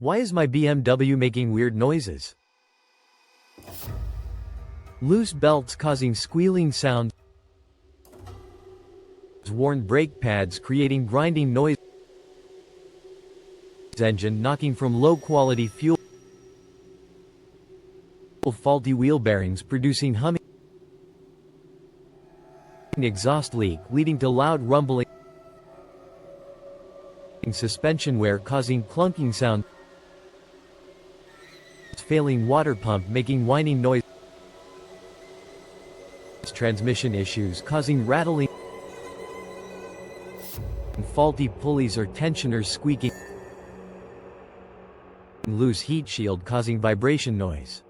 Why is my BMW making weird noises? Loose belts causing squealing sound. Worn brake pads creating grinding noise. Engine knocking from low-quality fuel. Faulty wheel bearings producing humming. Exhaust leak leading to loud rumbling. Suspension wear causing clunking sound. Failing water pump making whining noise. Transmission issues causing rattling. Faulty pulleys or tensioners squeaking. Loose heat shield causing vibration noise.